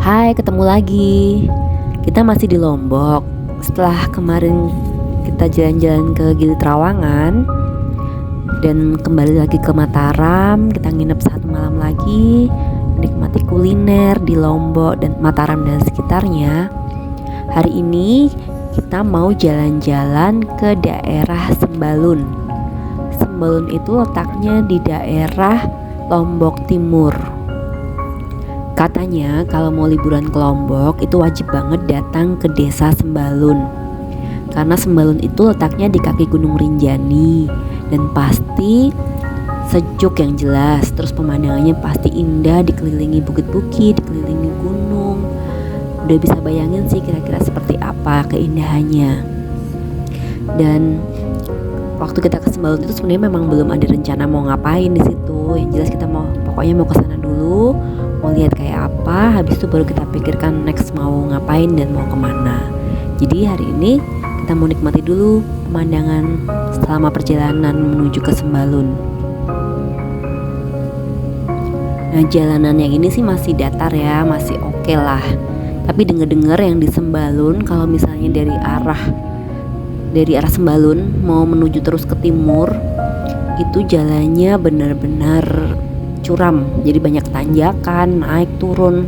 Hai, ketemu lagi. Kita masih di Lombok. Setelah kemarin kita jalan-jalan ke Gili Trawangan dan kembali lagi ke Mataram, kita nginep 1 malam lagi, menikmati kuliner di Lombok dan Mataram dan sekitarnya. Hari ini kita mau jalan-jalan ke daerah Sembalun. Sembalun itu letaknya di daerah Lombok Timur. Katanya kalau mau liburan ke Lombok itu wajib banget datang ke desa Sembalun. Karena Sembalun itu letaknya di kaki Gunung Rinjani dan pasti sejuk yang jelas. Terus pemandangannya pasti indah, dikelilingi bukit-bukit, dikelilingi gunung. Udah bisa bayangin sih kira-kira seperti apa keindahannya. Dan waktu kita ke Sembalun itu sebenarnya memang belum ada rencana mau ngapain di situ. Yang jelas kita pokoknya mau ke sana dulu, mau lihat kayak apa, habis itu baru kita pikirkan next mau ngapain dan mau kemana. Jadi hari ini kita mau nikmati dulu pemandangan selama perjalanan menuju ke Sembalun. Nah, jalanan yang ini sih masih datar ya, masih oke lah. Tapi denger-dengar yang di Sembalun, kalau misalnya dari arah Sembalun mau menuju terus ke timur, itu jalannya benar-benar curam, jadi banyak tanjakan, naik turun.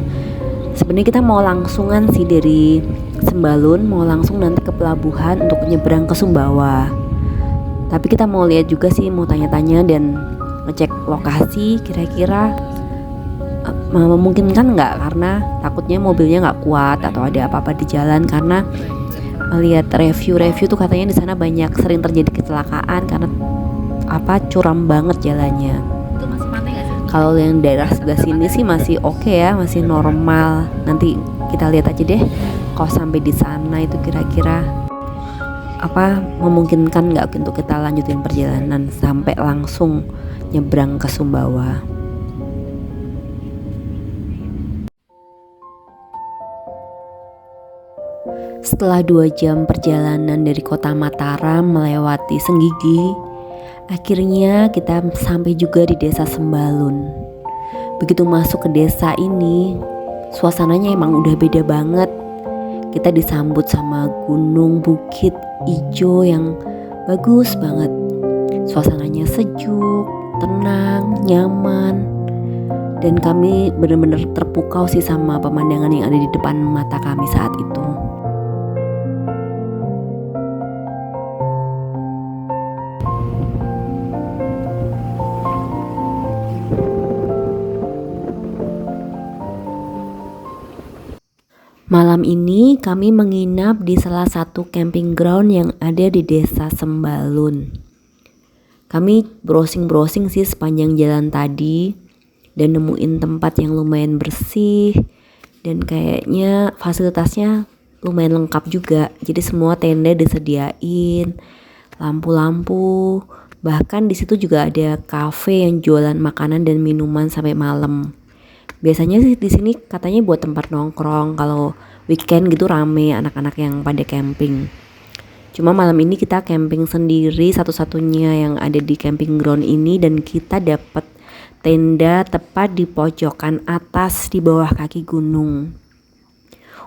Sebenarnya kita mau langsungan sih dari Sembalun, mau langsung nanti ke pelabuhan untuk nyebrang ke Sumbawa. Tapi kita mau lihat juga sih, mau tanya-tanya dan ngecek lokasi kira-kira memungkinkan nggak, karena takutnya mobilnya nggak kuat atau ada apa-apa di jalan. Karena melihat review tuh katanya di sana sering terjadi kecelakaan karena curam banget jalannya. Itu masih pantai gak sih? Kalau yang daerah sebelah sini sih masih oke ya, masih normal. Nanti kita lihat aja deh kalau sampai di sana itu kira-kira memungkinkan nggak untuk kita lanjutin perjalanan sampai langsung nyebrang ke Sumbawa. Setelah 2 jam perjalanan dari kota Mataram melewati Senggigi, akhirnya kita sampai juga di desa Sembalun. Begitu masuk ke desa ini, suasananya emang udah beda banget. Kita disambut sama gunung, bukit, ijo yang bagus banget. Suasananya sejuk, tenang, nyaman. Dan kami benar-benar terpukau sih sama pemandangan yang ada di depan mata kami saat itu. Malam ini kami menginap di salah satu camping ground yang ada di desa Sembalun. Kami browsing sih sepanjang jalan tadi dan nemuin tempat yang lumayan bersih dan kayaknya fasilitasnya lumayan lengkap juga. Jadi semua tenda disediain, lampu-lampu, bahkan di situ juga ada cafe yang jualan makanan dan minuman sampai malam. Biasanya sih di sini katanya buat tempat nongkrong, kalau weekend gitu rame anak-anak yang pada camping. Cuma malam ini kita camping sendiri, satu-satunya yang ada di camping ground ini, dan kita dapat tenda tepat di pojokan atas di bawah kaki gunung.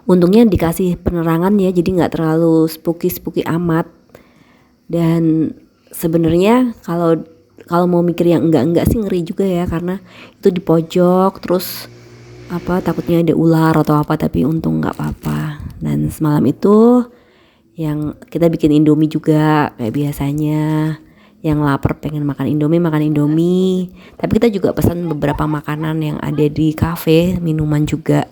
Untungnya dikasih penerangan ya, jadi nggak terlalu spooky amat. Dan sebenarnya kalau mau mikir yang enggak sih ngeri juga ya, karena itu di pojok, terus takutnya ada ular atau apa, tapi untung nggak apa-apa. Dan semalam itu yang kita bikin Indomie juga kayak biasanya. Yang lapar pengen makan Indomie. Tapi kita juga pesan beberapa makanan yang ada di cafe, minuman juga.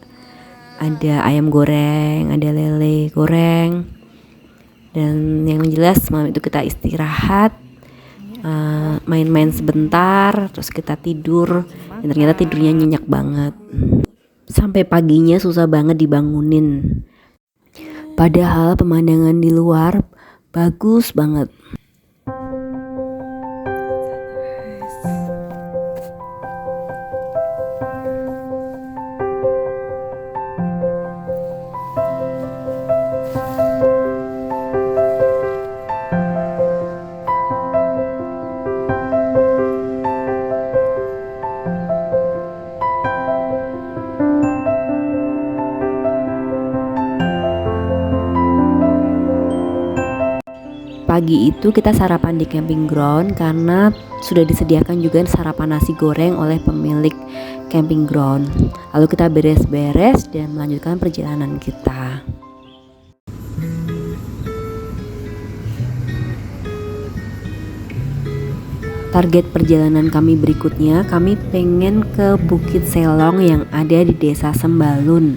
Ada ayam goreng, ada lele goreng. Dan yang jelas malam itu kita istirahat, main-main sebentar, terus kita tidur, dan ternyata tidurnya nyenyak banget. Sampai paginya susah banget dibangunin. Padahal pemandangan di luar bagus banget. pagi itu kita sarapan di camping ground karena sudah disediakan juga sarapan nasi goreng oleh pemilik camping ground. Lalu kita beres-beres dan melanjutkan perjalanan kita. Target perjalanan kami berikutnya, kami pengen ke Bukit Selong yang ada di Desa Sembalun.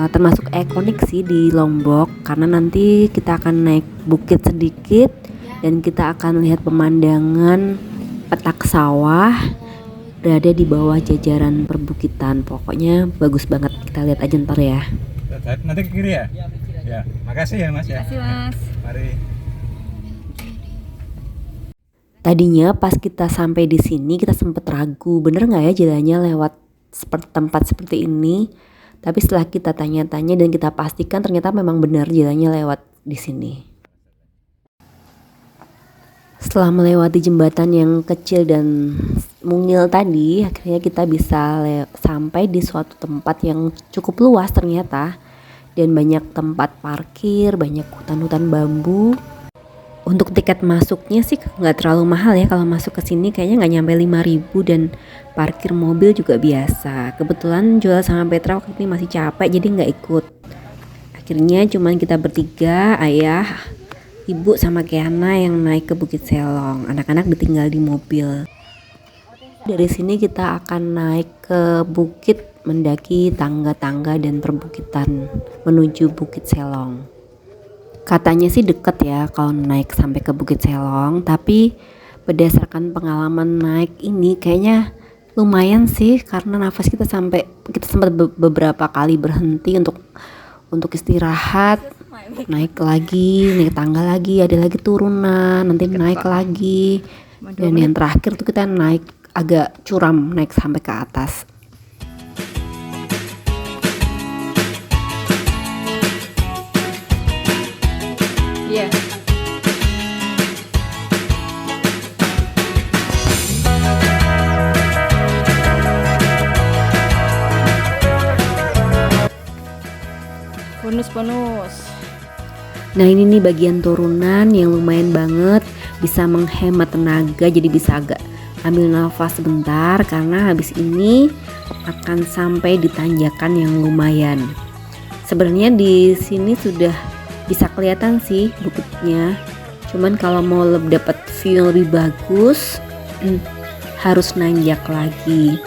Termasuk ikonik sih di Lombok karena nanti kita akan naik bukit sedikit dan kita akan lihat pemandangan petak sawah berada di bawah jajaran perbukitan. Pokoknya bagus banget, kita lihat aja ntar ya. Nanti ke kiri ya? Ya, makasih ya Mas ya. Makasih Mas. Mari. Tadinya pas kita sampai di sini kita sempet ragu, bener nggak ya jalannya lewat tempat seperti ini? Tapi setelah kita tanya-tanya dan kita pastikan ternyata memang benar jalannya lewat di sini. Setelah melewati jembatan yang kecil dan mungil tadi, akhirnya kita bisa sampai di suatu tempat yang cukup luas ternyata. Dan banyak tempat parkir, banyak hutan-hutan bambu. Untuk tiket masuknya sih nggak terlalu mahal ya, kalau masuk ke sini kayaknya nggak nyampe 5.000 dan parkir mobil juga biasa. Kebetulan Joel sama Petra waktu ini masih capek jadi nggak ikut. Akhirnya cuman kita bertiga, ayah, ibu sama Kiana yang naik ke Bukit Selong. Anak-anak ditinggal di mobil. Dari sini kita akan naik ke bukit, mendaki tangga-tangga dan perbukitan menuju Bukit Selong. Katanya sih deket ya kalau naik sampai ke Bukit Selong, tapi berdasarkan pengalaman naik ini kayaknya lumayan sih karena nafas kita sempat beberapa kali berhenti untuk istirahat, naik lagi, naik tangga lagi, ada lagi turunan, nanti naik lagi, dan yang terakhir tuh kita naik agak curam, naik sampai ke atas. Iya. Bonus. Nah ini nih bagian turunan yang lumayan banget, bisa menghemat tenaga, jadi bisa agak ambil nafas sebentar karena habis ini akan sampai di tanjakan yang lumayan. Sebenarnya di sini sudah bisa kelihatan sih bukitnya, cuman kalau mau dapat view yang lebih bagus harus nanjak lagi.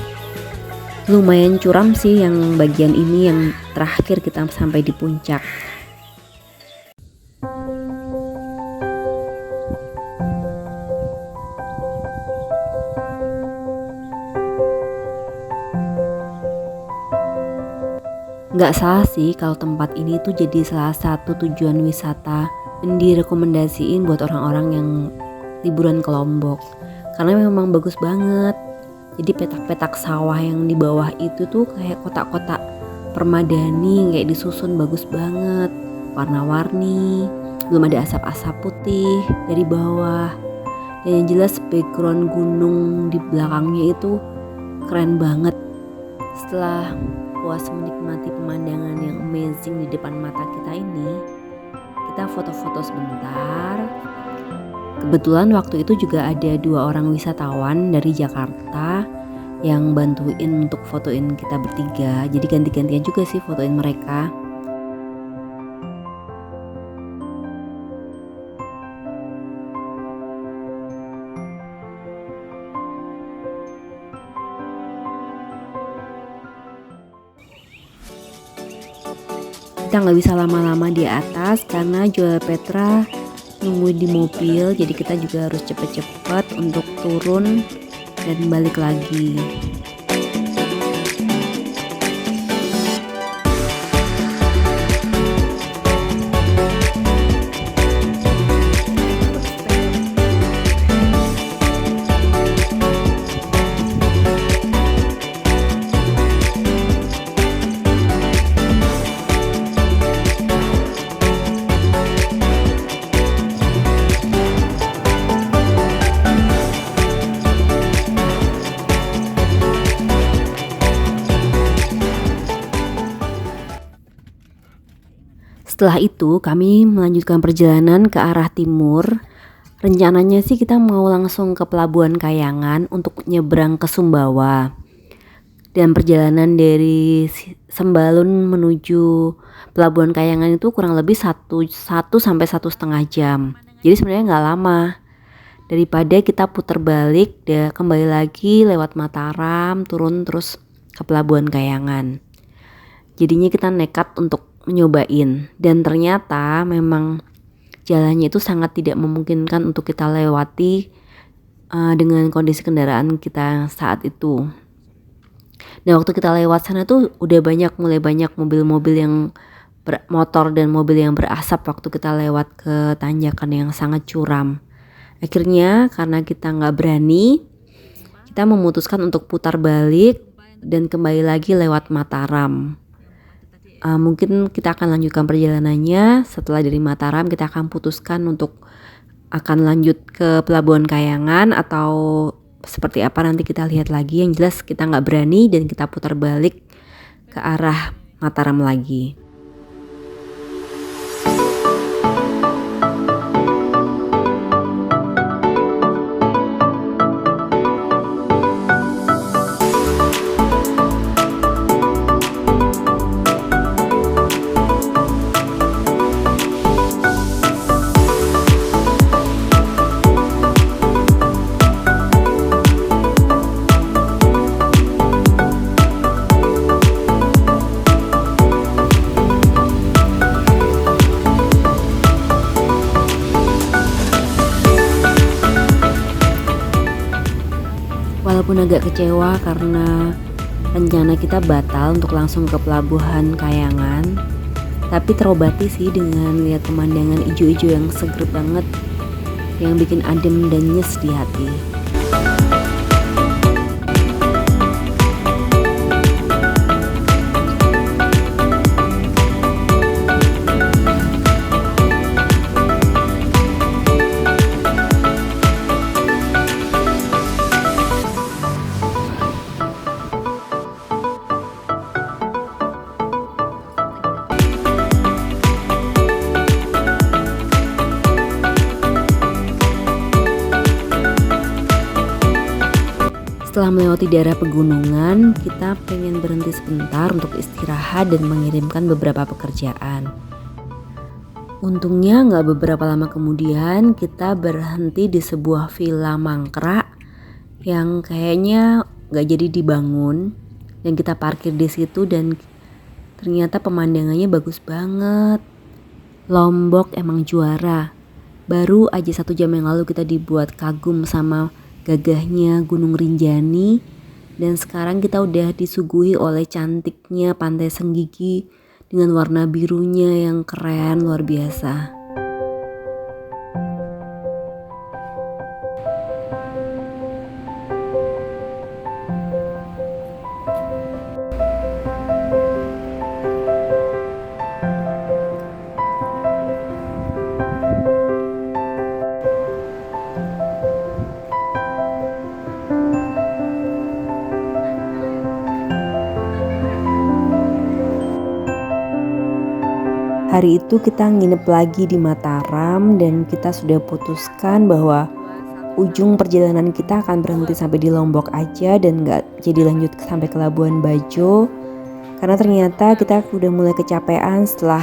Lumayan curam sih yang bagian ini, yang terakhir kita sampai di puncak. Nggak salah sih kalau tempat ini tuh jadi salah satu tujuan wisata dan direkomendasiin buat orang-orang yang liburan ke Lombok karena memang bagus banget. Jadi petak-petak sawah yang di bawah itu tuh kayak kotak-kotak permadani, kayak disusun bagus banget, warna-warni, belum ada asap-asap putih dari bawah, dan yang jelas background gunung di belakangnya itu keren banget. Setelah puas menikmati pemandangan yang amazing di depan mata kita ini, kita foto-foto sebentar. Kebetulan waktu itu juga ada 2 orang wisatawan dari Jakarta yang bantuin untuk fotoin kita bertiga, jadi ganti-gantian juga sih fotoin mereka. Kita nggak bisa lama-lama di atas karena Joel Petra nunggu di mobil, jadi kita juga harus cepet-cepet untuk turun dan balik lagi. Setelah itu kami melanjutkan perjalanan ke arah timur. Rencananya sih kita mau langsung ke Pelabuhan Kayangan untuk nyebrang ke Sumbawa. Dan perjalanan dari Sembalun menuju Pelabuhan Kayangan itu kurang lebih 1 sampai 1,5 jam. Jadi sebenarnya nggak lama. Daripada kita putar balik kembali lagi lewat Mataram, turun terus ke Pelabuhan Kayangan. Jadinya kita nekat untuk nyobain, dan ternyata memang jalannya itu sangat tidak memungkinkan untuk kita lewati dengan kondisi kendaraan kita saat itu. Nah, waktu kita lewat sana tuh mulai banyak mobil-mobil yang motor dan mobil yang berasap waktu kita lewat ke tanjakan yang sangat curam. Akhirnya karena kita nggak berani, kita memutuskan untuk putar balik dan kembali lagi lewat Mataram. Mungkin kita akan lanjutkan perjalanannya. Setelah dari Mataram kita akan putuskan untuk akan lanjut ke Pelabuhan Kayangan atau seperti apa nanti kita lihat lagi. Yang jelas kita nggak berani dan kita putar balik ke arah Mataram lagi. Walaupun agak kecewa karena rencana kita batal untuk langsung ke Pelabuhan Kayangan, tapi terobati sih dengan lihat pemandangan ijo-ijo yang seger banget, yang bikin adem dan nyes di hati. Setelah melewati daerah pegunungan, kita pengen berhenti sebentar untuk istirahat dan mengirimkan beberapa pekerjaan. Untungnya nggak beberapa lama kemudian kita berhenti di sebuah villa mangkrak yang kayaknya nggak jadi dibangun, dan kita parkir di situ dan ternyata pemandangannya bagus banget. Lombok emang juara. Baru aja 1 jam yang lalu kita dibuat kagum sama gagahnya Gunung Rinjani, dan sekarang kita udah disuguhi oleh cantiknya Pantai Senggigi dengan warna birunya yang keren luar biasa. Hari itu kita nginep lagi di Mataram dan kita sudah putuskan bahwa ujung perjalanan kita akan berhenti sampai di Lombok aja dan gak jadi lanjut sampai ke Labuan Bajo, karena ternyata kita udah mulai kecapean setelah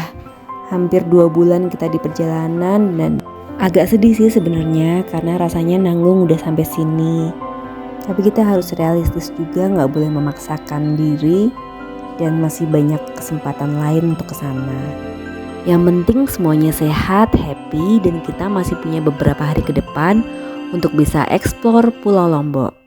hampir 2 bulan kita di perjalanan. Dan agak sedih sih sebenarnya karena rasanya nanggung udah sampai sini, tapi kita harus realistis juga, gak boleh memaksakan diri dan masih banyak kesempatan lain untuk kesana. Yang penting semuanya sehat, happy, dan kita masih punya beberapa hari ke depan untuk bisa eksplor Pulau Lombok.